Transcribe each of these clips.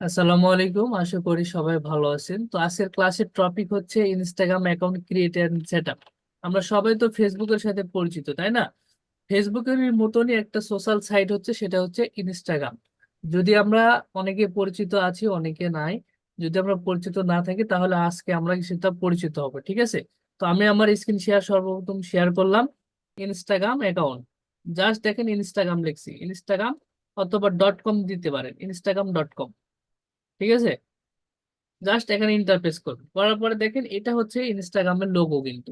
আসসালামু আলাইকুম, আশা করি সবাই ভালো আছেন। তো আজকের ক্লাসের টপিক হচ্ছে Instagram account create and setup. আমরা সবাই তো ফেসবুকের সাথে পরিচিত, তাই না? ফেসবুকের মতনই একটা সোশ্যাল সাইট হচ্ছে, সেটা হচ্ছে ইনস্টাগ্রাম। যদি আমরা অনেকে পরিচিত আছি, অনেকে নাই। যদি আমরা পরিচিত না থাকি তাহলে আজকে আমরা সেটা পরিচিত হব, ঠিক আছে? তো আমি আমার স্ক্রিন শেয়ার সর্বপ্রথম শেয়ার করলাম ইনস্টাগ্রাম অ্যাকাউন্ট। জাস্ট দেখেন ইনস্টাগ্রাম লিখছি, ইনস্টাগ্রাম অথবা .com দিতে পারেন, instagram.com। ঠিক আছে, জাস্ট এখানে ইন্টারফেস করুন, করার পরে দেখেন এটা হচ্ছে ইনস্টাগ্রামের লোগো কিন্তু।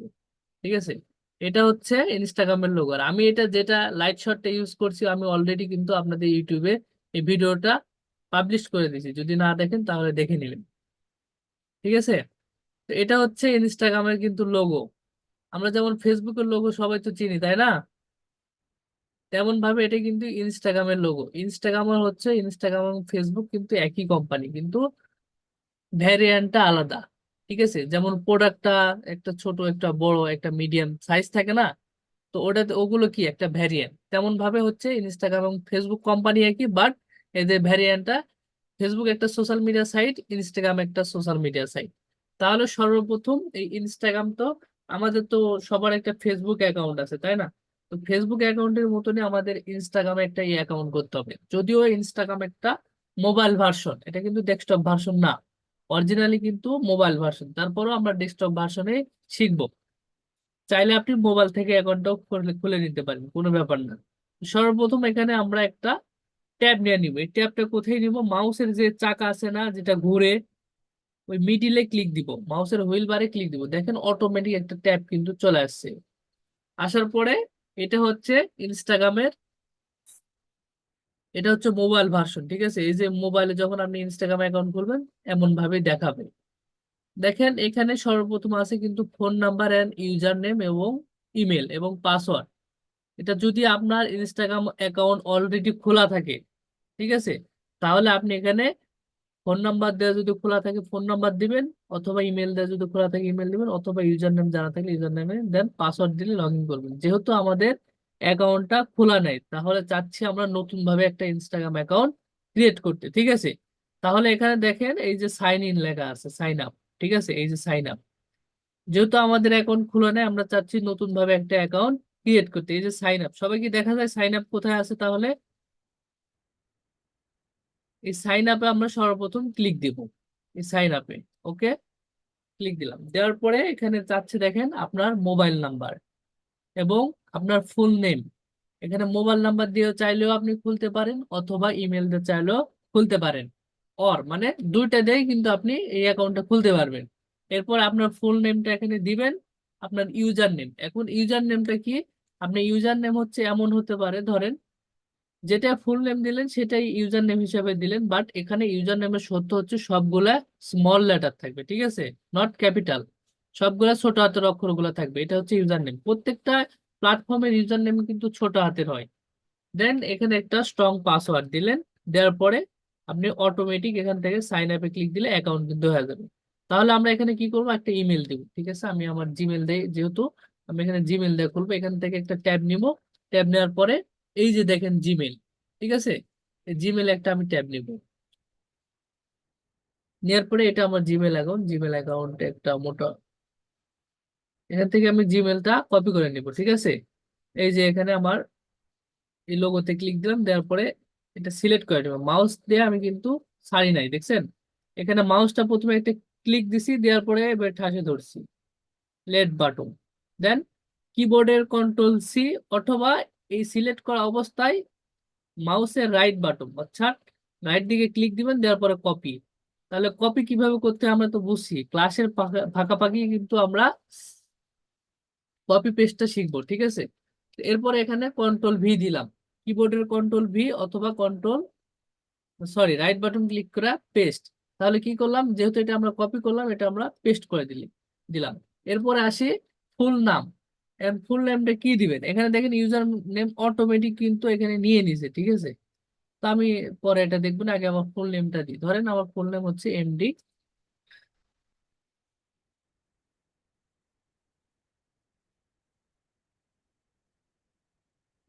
ঠিক আছে, এটা হচ্ছে ইনস্টাগ্রামের লোগো। আর আমি এটা যেটা লাইট শটটা ইউজ করছি, আমি অলরেডি কিন্তু আপনাদের ইউটিউবে এই ভিডিওটা পাবলিশ করে দিয়েছি, যদি না দেখেন তাহলে দেখে নেবেন। ঠিক আছে, তো এটা হচ্ছে ইনস্টাগ্রামের কিন্তু লোগো। আমরা যেমন ফেসবুকের লোগো সবাই তো চিনি, তাই না? তেমন ভাবে এটা কিন্তু ইনস্টাগ্রামের লোগো। ইনস্টাগ্রামের হচ্ছে ইনস্টাগ্রাম এবং ফেসবুক কিন্তু একই কোম্পানি, কিন্তু ভ্যারিয়েন্টটা আলাদা। ঠিক আছে, যেমন প্রোডাক্টটা একটা ছোট, একটা বড়, একটা মিডিয়াম সাইজ থাকে না? তো ওটাতে ওগুলো কি একটা ভ্যারিয়েন্ট, তেমন ভাবে হচ্ছে ইনস্টাগ্রাম এবং ফেসবুক কোম্পানি একই, বাট এদের ভ্যারিয়েন্টটা। ফেসবুক একটা সোশ্যাল মিডিয়া সাইট, ইনস্টাগ্রাম একটা সোশ্যাল মিডিয়া সাইট। তাহলে সর্বপ্রথম এই ইনস্টাগ্রাম তো আমাদের তো সবার একটা ফেসবুক অ্যাকাউন্ট আছে, তাই না? তো ফেসবুক অ্যাকাউন্টের মতনই আমাদের ইনস্টাগ্রামে একটা অ্যাকাউন্ট করতে হবে। যদিও ইনস্টাগ্রাম একটা মোবাইল ভার্সন, এটা কিন্তু ডেস্কটপ ভার্সন না। অরিজিনালি কিন্তু মোবাইল ভার্সন, তারপরও আমরা ডেস্কটপ ভার্সনে শিখবো। চাইলে আপনি মোবাইল থেকে অ্যাকাউন্টটাও খুলে খুলে নিতে পারেন, কোনো ব্যাপার না। সর্বপ্রথম এখানে আমরা একটা ট্যাব নিয়ে নিব। এই ট্যাবটা কোথায় নিব? মাউসের যে চাকা আছে না, যেটা ঘুরে, ওই মিডিলে ক্লিক দিব, মাউসের হুইল বারে ক্লিক দিব, দেখেন অটোমেটিক একটা ট্যাব কিন্তু চলে আসছে। আসার পরে এটা হচ্ছে ইনস্টাগ্রামের, এটা হচ্ছে মোবাইল ভার্সন। ঠিক আছে, এই যে মোবাইলে যখন আপনি ইনস্টাগ্রাম অ্যাকাউন্ট খুলবেন এমন ভাবে দেখাবে। দেখেন এখানে সর্বপ্রথম আছে কিন্তু phone number and user name এবং ইমেল এবং পাসওয়ার্ড। এটা যদি আপনার ইনস্টাগ্রাম অ্যাকাউন্ট অলরেডি খোলা থাকে, ঠিক আছে, তাহলে আপনি এখানে ফোন নাম্বার দেওয়া যদি খোলা থাকে ফোন নাম্বার দিবেন, অথবা ইমেল দেওয়া যদি খোলা থাকে ইমেল দিবেন, অথবা ইউজার নেম জানা থাকলে ইউজার নেমে দেন পাসওয়ার্ড দিলে লগ ইন করবেন। যেহেতু আমাদের অ্যাকাউন্টটা খোলা নেই, তাহলে চাচ্ছি আমরা নতুন ভাবে একটা ইনস্টাগ্রাম অ্যাকাউন্ট ক্রিয়েট করতে। ঠিক আছে, তাহলে এখানে দেখেন এই যে সাইন ইন লেখা আছে, সাইন আপ। ঠিক আছে, এই যে সাইন আপ। যেহেতু আমাদের অ্যাকাউন্ট খোলা নেই, আমরা চাচ্ছি নতুন ভাবে একটা অ্যাকাউন্ট ক্রিয়েট করতে। এই যে সাইন আপ, সবাই কি দেখা যায় সাইন আপ কোথায় আছে? তাহলে এই সাইন আপে আমরা সর্বপ্রথম ক্লিক দিব, এই সাইন আপে। ওকে, ক্লিক দিলাম, দেওয়ার পরে এখানে চাচ্ছে দেখেন আপনার মোবাইল নাম্বার এবং আপনার ফুল নেম। এখানে মোবাইল নাম্বার দিয়ে চাইলেও আপনি খুলতে পারেন, অথবা ইমেল দিয়ে চাইলেও খুলতে পারেন। মানে দুইটা দিয়ে কিন্তু আপনি এই অ্যাকাউন্টটা খুলতে পারবেন। এরপর আপনার ফুল নেমটা এখানে দিবেন। আপনার ইউজার নেম, এখন ইউজার নেমটা কি? আপনি ইউজার নেম হচ্ছে এমন হতে পারে, ধরেন যেটা ফুল নেম দিলেন সেটাই ইউজার নেম হিসাবে দিলেন, বাট এখানে ইউজার নেমের সত্য হচ্ছে সবগুলা স্মল লেটার থাকবে। ঠিক আছে, নট ক্যাপিটাল। সবগুলা ছোট হাতের অক্ষরগুলো থাকবে, এটা হচ্ছে ইউজার নেম। প্রত্যেকটা প্ল্যাটফর্মের ইউজার নেম কিন্তু ছোট হাতের হয়। দেন এখানে একটা স্ট্রং পাসওয়ার্ড দিলেন। দেওয়ার পরে আপনি অটোমেটিক এখান থেকে সাইন আপে ক্লিক দিলে অ্যাকাউন্ট কিন্তু হয়ে যাবে। তাহলে আমরা এখানে কি করবো? একটা ইমেল দিব। ঠিক আছে, আমি আমার জিমেল দেই, যেহেতু আমি এখানে জিমেল দিয়ে খুলবো, এখান থেকে একটা ট্যাব নিব। ট্যাব নেওয়ার পরে এই যে দেখেন জিমেল। ঠিক আছে, এই জিমেল একটা আমি ট্যাব নিব। নেওয়ার পরে এটা আমার জিমেল অ্যাকাউন্ট, জিমেল অ্যাকাউন্টে একটা মোটা, এখান থেকে আমি জিমেলটা কপি করে নিব। ঠিক আছে, এই যে এখানে আমার এই লোগোতে ক্লিক দিলাম, দেওয়ার পরে এটা সিলেক্ট করে দেবো মাউস দিয়ে। আমি কিন্তু ছাড়ি নাই, দেখছেন? এখানে মাউসটা প্রথমে একটা ক্লিক দিছি, দেওয়ার পরে এবার ঠাসে ধরছি লেফট বাটন। দেন কিবোর্ডের কন্ট্রোল C, অথবা এই সিলেক্ট করা অবস্থায় মাউসের রাইট বাটন অর্থাৎ রাইট দিকে ক্লিক দিবেন, দেওয়ার পরে কপি। তাহলে কপি কিভাবে করতে হয় আমরা তো বুঝছি, ক্লাসের ফাঁকাফাঁকি কিন্তু আমরা কপি পেস্টটা শিখবো। ঠিক আছে, তো এরপরে এখানে কন্ট্রোল V দিলাম, কিবোর্ডের কন্ট্রোল V অথবা রাইট বাটন ক্লিক করে পেস্ট। তাহলে কি করলাম, যেহেতু এটা আমরা কপি করলাম, এটা আমরা পেস্ট করে দিলাম। এরপরে আসি ফুল নাম। ফুল নেমটা কি দিবেন? এখানে দেখেন ইউজার নেম অটোমেটিক কিন্তু এখানে নিয়ে নিছে। ঠিক আছে, তো আমি পরে এটা দেখবো না, আগে আমার ফুল নেমটা দিই। ধরেন আমার ফুল নেম হচ্ছে MD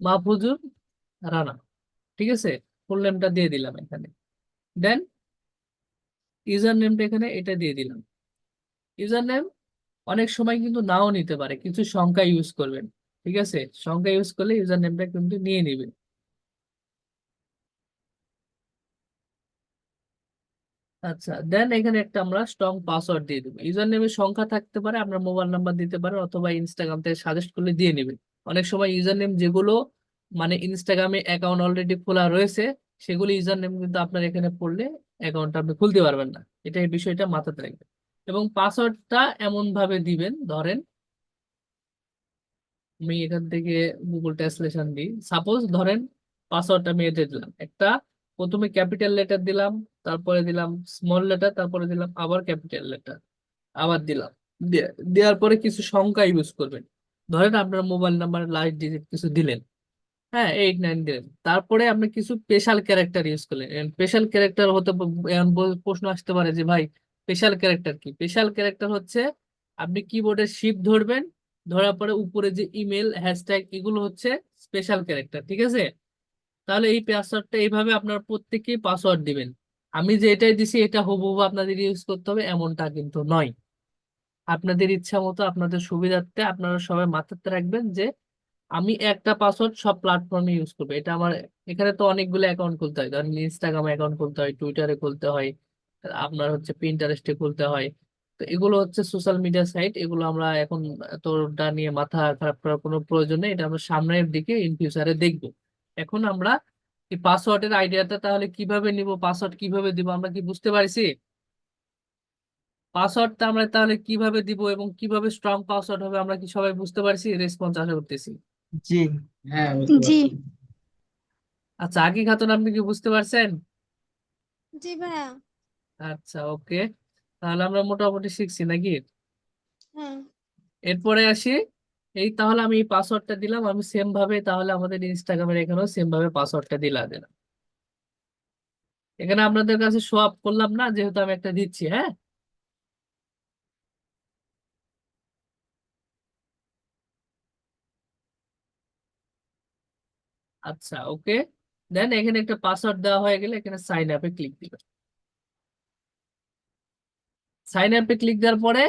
মাহফুজুর রানা। ঠিক আছে, ফুল নেমটা দিয়ে দিলাম এখানে। দেন ইউজার নেমটা এখানে এটা দিয়ে দিলাম। ইউজার নেম অনেক সময় কিন্তু নাও নিতে পারে, কিছু সংখ্যা ইউজ করবেন। ঠিক আছে, সংখ্যা ইউজ করলে ইউজার নেমটা কিন্তু নিয়ে নিবে। আচ্ছা, দেন এখানে একটা আমরা স্ট্রং পাসওয়ার্ড দিয়ে দেবো। ইউজার নেমের সংখ্যা থাকতে পারে, আপনার মোবাইল নাম্বার দিতে পারেন, অথবা ইনস্টাগ্রাম থেকে সাজেস্ট করলে দিয়ে নেবেন। অনেক সময় ইউজার নেম যেগুলো মানে ইনস্টাগ্রামে অ্যাকাউন্ট অলরেডি খোলা রয়েছে, সেগুলো ইউজার নেম কিন্তু আপনার এখানে পড়লে অ্যাকাউন্টটা আপনি খুলতে পারবেন না। এটা এই বিষয়টা মাথাতে রাখবেন। এবং পাসওয়ার্ডটা এমন ভাবে দিবেন, ধরেন আমি এখান থেকে গুগল ট্রান্সলেশন দিই। সাপোজ ধরেন পাসওয়ার্ডটা আমি এটা দিলাম একটা, প্রথমে ক্যাপিটাল লেটার দিলাম, তারপরে দিলাম স্মল লেটার, তারপরে দিলাম আবার ক্যাপিটাল লেটার, আবার দিলাম। দেওয়ার পরে কিছু সংখ্যা ইউজ করবেন। ধরেন আপনার মোবাইল নাম্বার লাস্ট ডিজিট কিছু দিলেন, হ্যাঁ 8 9 দিলেন, তারপরে আপনি কিছু স্পেশাল ক্যারেক্টার ইউজ করলেন। স্পেশাল ক্যারেক্টার হতে এখন প্রশ্ন আসতে পারে যে ভাই স্পেশাল ক্যারেক্টার কি? স্পেশাল ক্যারেক্টার হচ্ছে আপনি কিবোর্ডের শিফট ধরবেন, ধরার পরে উপরে যে ইমেল হ্যাশট্যাগ এগুলো হচ্ছে স্পেশাল ক্যারেক্টার। ঠিক আছে, তাহলে এই পাসওয়ার্ডটা এইভাবে আপনার প্রত্যেকেই পাসওয়ার্ড দিবেন। আমি যে এটাই দিছি এটা হুবহু আপনাদের ইউজ করতে হবে এমনটা কিন্তু নয়। আপনাদের ইচ্ছা মতো আপনাদের সুবিধার্থে আপনারা সবাই মাথাতে রাখবেন যে আমি একটা পাসওয়ার্ড সব প্ল্যাটফর্মে ইউজ করবো। এটা আমার এখানে তো অনেকগুলো অ্যাকাউন্ট খুলতে হয়, ধরেন ইনস্টাগ্রামে অ্যাকাউন্ট খুলতে হয়, টুইটারে খুলতে হয়, আপনার হচ্ছে পিন্টারেস্টে খুলতে হয়। তো এগুলো হচ্ছে সোশ্যাল মিডিয়া সাইট, এগুলো আমরা এখন এতটা নিয়ে মাথা খারাপ করার কোনো প্রয়োজন নেই। এটা আমরা সামনের দিকে ইন ফিউচারে দেখবো। এখন আমরা এই পাসওয়ার্ডের আইডিয়াটা তাহলে কিভাবে নিব, পাসওয়ার্ড কিভাবে দিব আমরা কি বুঝতে পারছি? পাসওয়ার্ডটা আমরা তাহলে কিভাবে দিব এবং কিভাবে স্ট্রং পাসওয়ার্ড হবে আমরা কি সবাই বুঝতে পারছি? রেসপন্স আশা করতেছি। জি। হ্যাঁ, বুঝতে জি পারছি। আচ্ছা, আকি খাতুন আপনি কি বুঝতে পারছেন? জি ভাইয়া। আচ্ছা, ওকে, তাহলে আমরা মোটামুটি শিখছি নাকি? হ্যাঁ। এরপরে আসি, এই তাহলে আমি এই পাসওয়ার্ডটা দিলাম, আমি সেম ভাবে তাহলে আমাদের ইনস্টাগ্রামের এখানেও সেম ভাবে পাসওয়ার্ডটা দিলাম। এখানে আপনাদের কাছে শো আপ করলাম না, যেহেতু আমি একটা দিচ্ছি। হ্যাঁ, আচ্ছা, ওকে, দেন এখানে একটা পাসওয়ার্ড দেওয়া হয়ে গেলে এখানে সাইন আপে ক্লিক দিবেন। সাইন আপে ক্লিক দেওয়ার পরে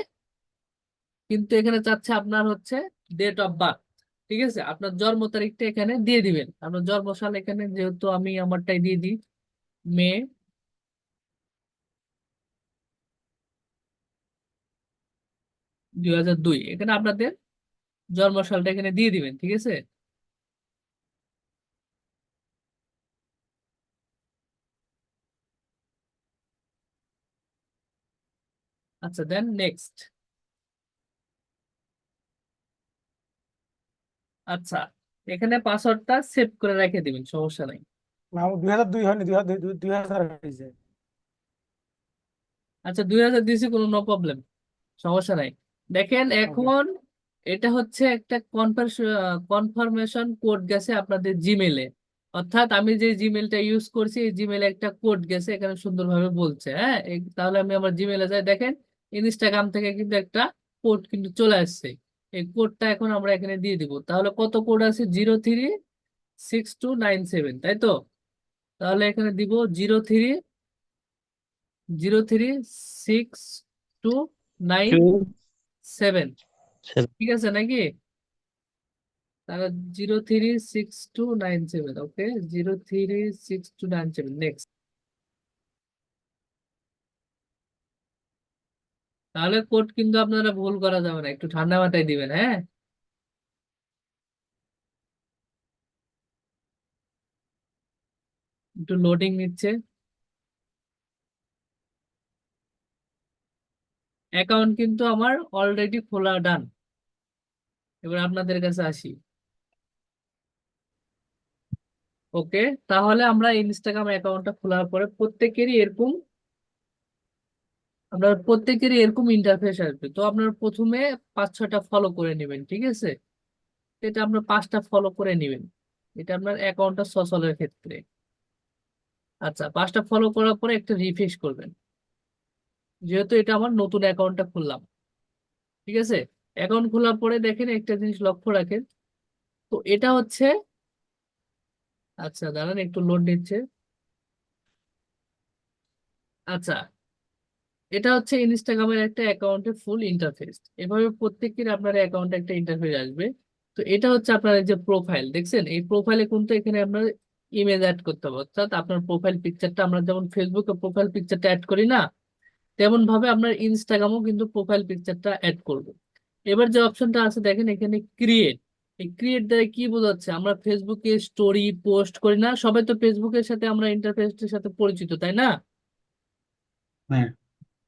কিন্তু এখানে চাচ্ছে আপনার হচ্ছে ডেট অফ বার্থ। ঠিক আছে, আপনার জন্ম তারিখটা এখানে দিয়ে দিবেন। আপনার জন্মসাল এখানে যেহেতু আমি আমারটাই দিয়ে দিই, মে 2002, এখানে আপনাদের জন্মসালটা এখানে দিয়ে দিবেন। ঠিক আছে, আচ্ছা, দেন নেক্সট। আচ্ছা, এখানে পাসওয়ার্ডটা সেভ করে রেখে দিবেন, সমস্যা নাই। না, আমার 2002 হয়নি, 2000 হয়েছে। আচ্ছা, 2000 দিয়েছি, কোনো নো প্রবলেম, সমস্যা নাই। দেখেন ওকে। এখন এটা হচ্ছে একটা কনফার্মেশন কোড গেছে আপনাদের জিমেলে। অর্থাৎ আমি যে জিমেলটা ইউজ করছি এই জিমেলে একটা কোড গেছে, এখানে সুন্দরভাবে বলছে। হ্যাঁ, তাহলে আমি আমার জিমেলে যাই, দেখেন ইনস্টাগ্রাম থেকে কিন্তু একটা কোড কিন্তু চলে আসছে। এই কোডটা এখন আমরা এখানে দিয়ে দিব। তাহলে কত কোড আছে? 036297, তাই তো? তাহলে এখানে দিব 030627। ঠিক আছে নাকি? তাহলে 036297, ওকে, 036297, নেক্সট। তাহলে কোড কিন্তু আপনারা ভুল করা যাবে না, একটু ঠান্ডা মাথায় দিবেন। হ্যাঁ, একটু লোডিং নিচ্ছে। অ্যাকাউন্ট কিন্তু আমার অলরেডি খোলা ডান। এবার আপনাদের কাছে আসি। ওকে, তাহলে আমরা ইনস্টাগ্রাম অ্যাকাউন্টটা খোলার পরে প্রত্যেকেরই এরকম ইন্টারফেস আসবে। তো আপনার প্রথমে 5 6টা ফলো করে নেবেন। ঠিক আছে, এটা আপনার 5টা ফলো করে নেবেন, এটা আপনার অ্যাকাউন্টটা সচলের ক্ষেত্রে। আচ্ছা, 5টা ফলো করার পরে একটা রিফ্রেশ করবেন, যেহেতু এটা আমার নতুন অ্যাকাউন্টটা খুললাম। ঠিক আছে, অ্যাকাউন্ট খোলার পরে দেখেন একটা জিনিস লক্ষ্য রাখেন। তো এটা হচ্ছে, আচ্ছা দাঁড়ান একটু লোড নিচ্ছে। আচ্ছা, এটা হচ্ছে ইনস্টাগ্রামের একটা অ্যাকাউন্টের ফুল ইন্টারফেস। এভাবে প্রত্যেকের আপনার অ্যাকাউন্টে একটা ইন্টারফেস আসবে। তো এটা হচ্ছে আপনার এই যে প্রোফাইল দেখছেন, এই প্রোফাইলে কিন্তু এখানে আপনার ইমেজ অ্যাড করতে হবে, অর্থাৎ আপনার প্রোফাইল পিকচারটা আমরা যেমন ফেসবুকে প্রোফাইল পিকচারটা অ্যাড করি না, তেমন ভাবে আপনার ইনস্টাগ্রামও কিন্তু প্রোফাইল পিকচারটা অ্যাড করবে। এবার যে অপশনটা আছে দেখেন এখানে ক্রিয়েট। এই ক্রিয়েট দ্বারা কি বোঝাচ্ছে, আমরা ফেসবুকে স্টোরি পোস্ট করি না, সবাই তো ফেসবুকের সাথে আমরা ইন্টারফেসের সাথে পরিচিত তাই না? হ্যাঁ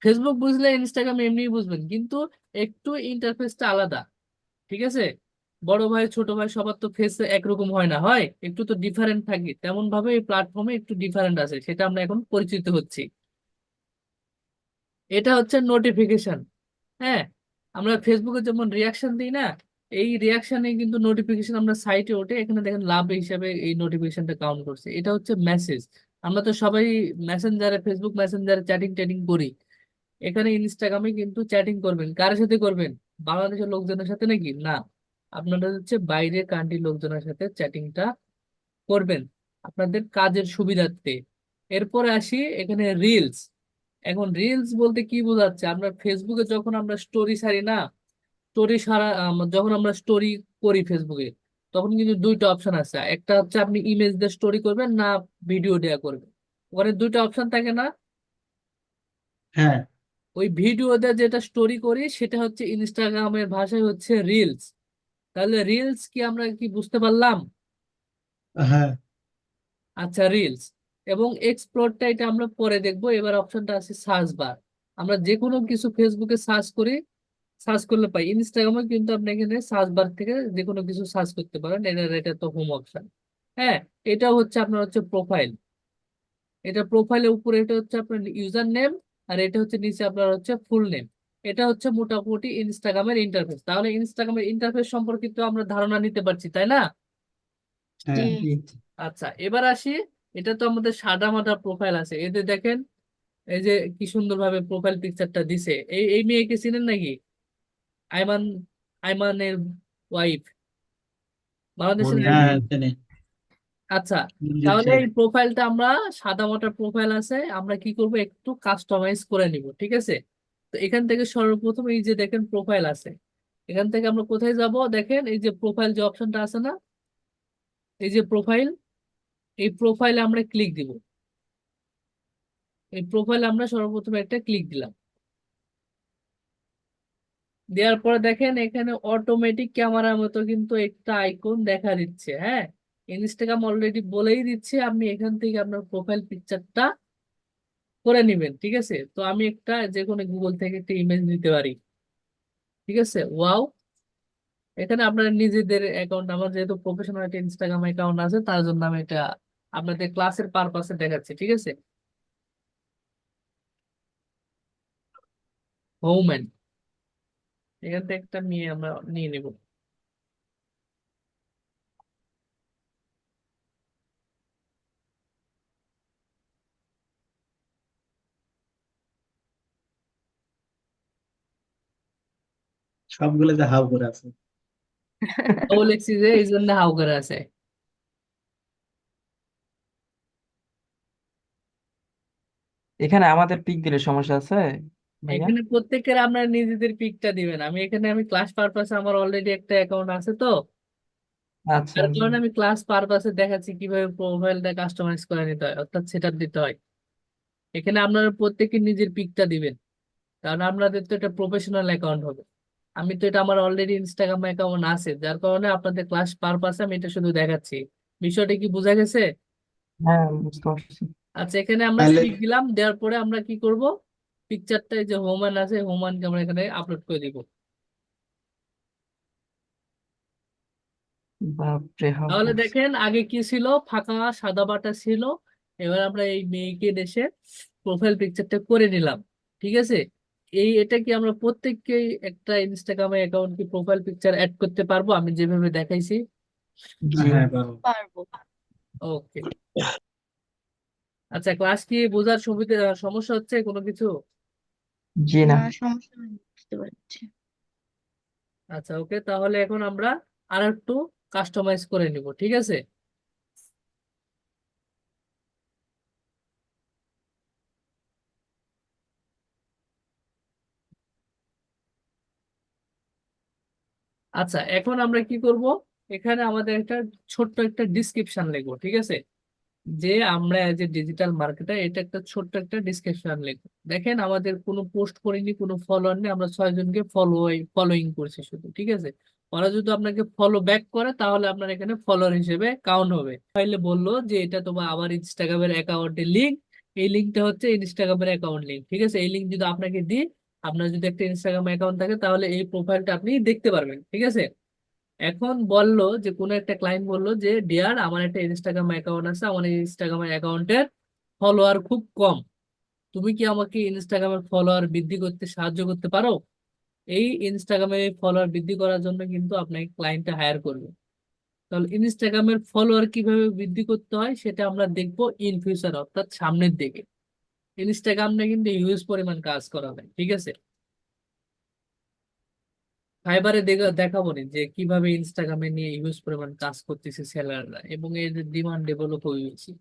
ফেসবুক বুঝলে ইনস্টাগ্রাম এমনি বুঝবেন, কিন্তু একটু ইন্টারফেসটা আলাদা। ঠিক আছে, বড় ভাই ছোট ভাই সবার তো ফেস একরকম হয় না, হয় একটু তো ডিফারেন্ট থাকে, তেমন ভাবে এই প্ল্যাটফর্মে একটু ডিফারেন্ট আছে, সেটা আমরা এখন পরিচিত হচ্ছি। এটা হচ্ছে নোটিফিকেশন। হ্যাঁ, আমরা ফেসবুকে যেমন রিয়াকশন দিই না, এই রিয়াকশনে কিন্তু নোটিফিকেশন আমরা সাইটে ওঠে, এখানে দেখেন লাভ হিসাবে এই নোটিফিকেশনটা কাউন্ট করছে। এটা হচ্ছে মেসেজ। আমরা তো সবাই মেসেঞ্জারে, ফেসবুক মেসেঞ্জারে চ্যাটিং ট্যাটিং করি, এখানে ইনস্টাগ্রামে কিন্তু চ্যাটিং করবেন, কার সাথে করবেন? বাংলাদেশের লোকজনের সাথে নাকি না, আপনারা হচ্ছে বাইরের কান্ট্রির লোকজনের সাথে চ্যাটিংটা করবেন আপনাদের কাজের সুবিধার্থে। এরপরে আসি এখানে রিলস। এখন রিলস বলতে কি বোঝাচ্ছে, আমরা ফেসবুকে যখন আমরা স্টোরি ছাড়ি না, স্টোরি সারা যখন আমরা স্টোরি করি ফেসবুকে, তখন কিন্তু দুইটা অপশন আছে, একটা হচ্ছে আপনি ইমেজ দিয়ে স্টোরি করবেন না ভিডিও দেয়া করবেন, ওখানে দুইটা অপশন থাকে না? হ্যাঁ ওই ভিডিও দিয়ে যেটা স্টোরি করি সেটা হচ্ছে ইনস্টাগ্রামের ভাষায় হচ্ছে রিলস। তাহলে রিলস কি আমরা কি বুঝতে পারলাম? হ্যাঁ আচ্ছা, রিলস এবং এক্সপ্লোরটা এটা আমরা পরে দেখবো। এবার অপশনটা আছে সার্চ বার। আমরা যে কোনো কিছু ফেসবুকে সার্চ করি, সার্চ করলে পাই, ইনস্টাগ্রামে কিন্তু আপনি এখানে সার্চ বার থেকে যে কোনো কিছু সার্চ করতে পারেন, এটা তো হোম অপশন। হ্যাঁ, এটা হচ্ছে আপনার হচ্ছে প্রোফাইল। এটা প্রোফাইলের উপরে এটা হচ্ছে আপনার ইউজার নেম, আর এটা হচ্ছে নিচে আপনার হচ্ছে ফুল নেম। এটা হচ্ছে মোটামুটি ইনস্টাগ্রামের ইন্টারফেস। তাহলে ইনস্টাগ্রামের ইন্টারফেস সম্পর্কিত আমরা ধারণা নিতে পারছি তাই না? হ্যাঁ জি। আচ্ছা, এবার আসি, এটা তো আমাদের সাদা মাটা প্রোফাইল আছে, এতে দেখেন এই যে কি সুন্দরভাবে প্রোফাইল পিকচারটা দিছে। এই মেয়েকে চিনেন নাকি? আইমান, আইমানের ওয়াইফ, বাংলাদেশের হ্যাঁ নাকি? হ্যাঁ, জানি। আচ্ছা, মঞ্জুর তাহলে শেখ। এই প্রোফাইলটা আমরা, সাদা মাটা প্রোফাইল আছে, আমরা কি করব একটু কাস্টমাইজ করে নিব, ঠিক আছে? তো এখান থেকে সর্বপ্রথম এই যে দেখেন প্রোফাইল আছে, এখান থেকে আমরা কোথায় যাব, দেখেন এই যে প্রোফাইল যে অপশনটা আছে না, এই যে প্রোফাইল, এই প্রোফাইলে আমরা ক্লিক দিব। এই প্রোফাইলে আমরা সর্বপ্রথম একটা ক্লিক দিলাম, দেওয়ার পরে দেখেন এখানে অটোমেটিক ক্যামেরার মতো কিন্তু একটা আইকন দেখা দিচ্ছে। হ্যাঁ, ইনস্টাগ্রাম অলরেডি বলেই দিচ্ছে আপনি এখান থেকে আপনার প্রোফাইল পিকচারটা করে নেবেন, ঠিক আছে? তো আমি একটা যে কোনো গুগল থেকে একটা ইমেজ নিতে পারি, ঠিক আছে? ওয়াও, এখানে আপনার নিজেদের অ্যাকাউন্ট, আমার যেহেতু প্রফেশনাল একটা ইনস্টাগ্রাম অ্যাকাউন্ট আছে তার জন্য আমি এটা আপনাদের ক্লাসের পারপাসে দেখাচ্ছি, ঠিক আছে? হোমেন, এখান থেকে একটা নিয়ে আমরা নিয়ে নেব। সবগুলো যে হাউ করে আছে। ও লিখছি যে এই জন্য হাউ করে আছে। এখানে আমাদের পিক দিলে সমস্যা আছে ভাইয়া? এখানে প্রত্যেকের আপনার নিজেদের পিকটা দিবেন, আমি ক্লাস পারপাসে আমার অলরেডি একটা অ্যাকাউন্ট আছে তো, আচ্ছা তার জি। কারণে আমি ক্লাস পারপাসে দেখাচ্ছি কিভাবে প্রোফাইলটা কাস্টমাইজ করে নিতে হয়, অর্থাৎ সেটআপ দিতে হয়। এখানে আপনারা প্রত্যেকে নিজের পিকটা দিবেন, কারণ আপনাদের তো এটা প্রফেশনাল অ্যাকাউন্ট হবে। আমি তো এটা আমার অলরেডি ইনস্টাগ্রাম অ্যাকাউন্ট আছে, যার কারণে আপনাদের ক্লাস পারপাসে আমি এটা শুধু দেখাচ্ছি। বিষয়টা কি বোঝা গেছে? হ্যাঁ বুঝতে পারছি। আচ্ছা, এখানে আমরা তাহলে পিক দিলাম, দেওয়ার পরে আমরা কি করব, পিকচারটা যে হোমান আছে, হোমানকে আমরা এখানে আপলোড করে দিব। বাপরে হাউ তাহলে করছে। দেখেন আগে কি ছিল, ফাঁকা সাদা বাটা ছিল, এবার আমরা এই মেয়েকে দেশে প্রোফাইল পিকচারটা করে নিলাম, ঠিক আছে? এটা কি আমরা প্রত্যেককেই একটা ইনস্টাগ্রামে অ্যাকাউন্ট কি প্রোফাইল পিকচার অ্যাড করতে পারবো আমি যেভাবে দেখাইছি? জি। হ্যাঁ পারবো। পারবো। ওকে। আচ্ছা, ক্লাস কি বোঝার সুবিধা, সমস্যা হচ্ছে কোনো কিছু? জি না। না, সমস্যা নেই, বুঝতে পারছি। আচ্ছা, ওকে, তাহলে এখন আমরা আর একটু কাস্টমাইজ করে নিব, ঠিক আছে? আচ্ছা, এখন আমরা কি করব, এখানে আমাদের একটা ছোট্ট একটা ডিসক্রিপশন লিখবো, ঠিক আছে? যে আমরা এজ এ ডিজিটাল মার্কেটার, এটা একটা ছোট্ট একটা ডিসক্রিপশন লিখবো। দেখেন আমাদের কোনো পোস্ট করিনি, কোনো ফলোয়ার নেই, আমরা 6 জনকে ফলোইং করছি শুধু, ঠিক আছে? ওরা যদি আপনাকে ফলো ব্যাক করে তাহলে আপনার এখানে ফলোয়ার হিসেবে কাউন্ট হবে। তাহলে বললো যে এটা তোমার আমার ইনস্টাগ্রামের অ্যাকাউন্টের লিঙ্ক, এই লিঙ্কটা হচ্ছে ইনস্টাগ্রামের অ্যাকাউন্ট লিঙ্ক, ঠিক আছে? এই লিঙ্ক যদি আপনাকে দিই, আপনার যদি একটা ইনস্টাগ্রাম অ্যাকাউন্ট থাকে তাহলে এই প্রোফাইলটা আপনি দেখতে পারবেন, ঠিক আছে? এখন বললো যে কোনো একটা ক্লায়েন্ট বললো যে ডিয়ার, আমার একটা ইনস্টাগ্রাম অ্যাকাউন্ট আছে, আমার ইনস্টাগ্রাম অ্যাকাউন্টের ফলোয়ার খুব কম, তুমি কি আমাকে ইনস্টাগ্রামের ফলোয়ার বৃদ্ধি করতে সাহায্য করতে পারো? এই ইনস্টাগ্রামের এই ফলোয়ার বৃদ্ধি করার জন্য কিন্তু আপনাকে ক্লায়েন্টটা হায়ার করবে। তাহলে ইনস্টাগ্রামের ফলোয়ার কিভাবে বৃদ্ধি করতে হয় সেটা আমরা দেখবো ইন ফিউচার, অর্থাৎ সামনের দিকে। ইনস্টাগ্রামে কিন্তু হিউজ পরিমাণ কাজ করা হয়, ঠিক আছে? ফাইবারে দেখাবো নি যে কিভাবে ইনস্টাগ্রামে নিয়ে হিউজ পরিমাণ কাজ করতেছে সেলাররা, এবং এর ডিমান্ড ডেভেলপ হয়েছে।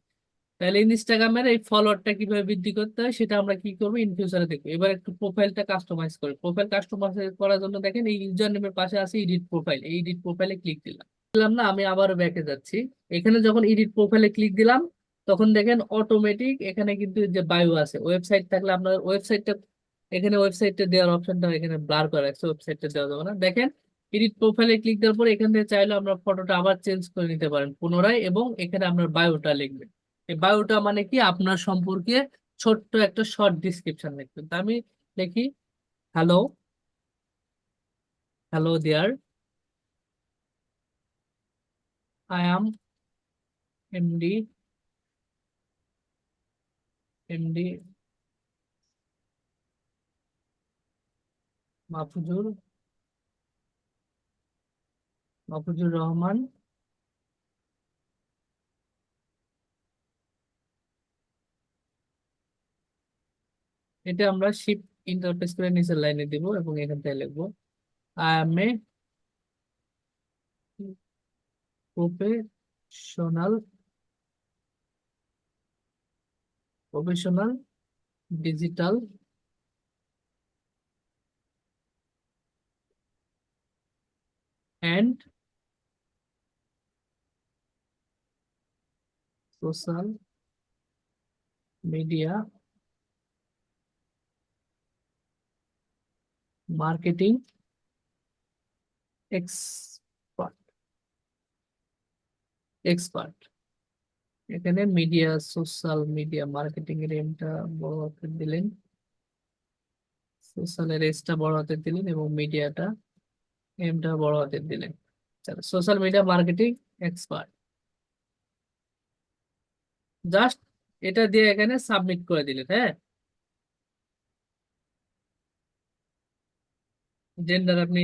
তাহলে ইনস্টাগ্রামের এই ফলোয়ারটা কিভাবে বৃদ্ধি করতে হয় সেটা আমরা কি করবো ইন ফিউচারে দেখবো। এবার একটু প্রোফাইলটা কাস্টমাইজ করি। প্রোফাইল কাস্টমাইজ করার জন্য দেখেন এই ইউজার নেমের পাশে আছে এডিট প্রোফাইল, এই এডিট প্রোফাইলে ক্লিক দিলাম না, আমি আবার ব্যাকে যাচ্ছি। এখানে যখন এডিট প্রোফাইলে ক্লিক দিলাম তখন দেখেন অটোমেটিক এখানে কিন্তু যে বায়ো আছে, ওয়েবসাইট থাকলে আপনার ওয়েবসাইটটা, এখানে ওয়েবসাইটটা দেওয়ার অপশনটা এখানে ব্লার করা আছে, ওয়েবসাইটটা দেওয়া যাবে না। দেখেন এডিট প্রোফাইলে ক্লিক দেওয়ার পর এখান থেকে চাইলে আমরা ফটোটা আবার চেঞ্জ করে নিতে পারেন পুনরায়, এবং এখানে আপনার বায়োটা লিখবেন। এই বায়োটা মানে কি, আপনার সম্পর্কে ছোট্ট একটা শর্ট ডিসক্রিপশন লিখবেন। তা আমি লিখি, hello, hello there, I am MD MD Mahfuzur Mahfuzur Rahman, এটা আমরা শিপ ইন্টারফেস করে নিচের লাইনে দিব এবং এখান থেকে লিখবো I M a professional professional digital and social media marketing expert expert এখানে মিডিয়া, সোশ্যাল মিডিয়া মার্কেটিং এর এমটা বড় হাতের দিলেন, সোশ্যালের এসটা বড় হাতের দিলেন, এবং মিডিয়াটা এমটা বড় হাতের দিলেন। Social media marketing expert, just এটা দিয়ে এখানে সাবমিট করে দিলেন। হ্যাঁ, জেন্ডার আপনি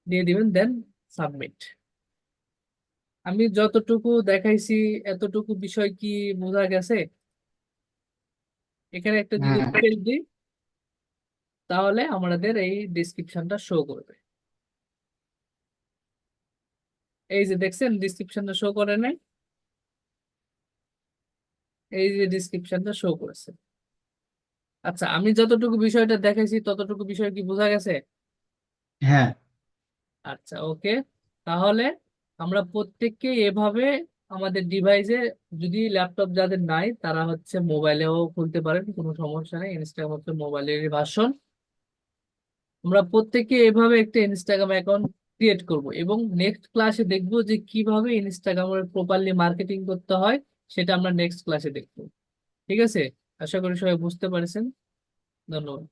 দিয়ে দিবেন, দেন সাবমিট। আমি যতটুকু দেখাইছি এতটুকু বিষয় কি বোঝা গেছে? এখানে একটা যদি হ্যাঁ স্পেস দিই তাহলে আমাদের এই ডিসক্রিপশনটা শো করবে। এই যে দেখছেন ডিসক্রিপশনটা শো করে নাই, এই যে ডিসক্রিপশনটা শো করেছে। আচ্ছা, আমি যতটুকু বিষয়টা দেখাইছি ততটুকু বিষয় কি বোঝা গেছে? হ্যাঁ আচ্ছা, ওকে। তাহলে আমরা প্রত্যেককে এভাবে আমাদের ডিভাইসে, যদি ল্যাপটপ যাদের নাই তারা হচ্ছে মোবাইলেও খুলতে পারেন, কোনো সমস্যা নেই, ইনস্টাগ্রাম হচ্ছে মোবাইলের ভার্সন। আমরা প্রত্যেকে এভাবে একটা ইনস্টাগ্রাম অ্যাকাউন্ট ক্রিয়েট করব, এবং নেক্সট ক্লাসে দেখবো যে কিভাবে ইনস্টাগ্রামের প্রপারলি মার্কেটিং করতে হয়, সেটা আমরা নেক্সট ক্লাসে দেখবো। ঠিক আছে, আশা করি সবাই বুঝতে পারছেন। ধন্যবাদ।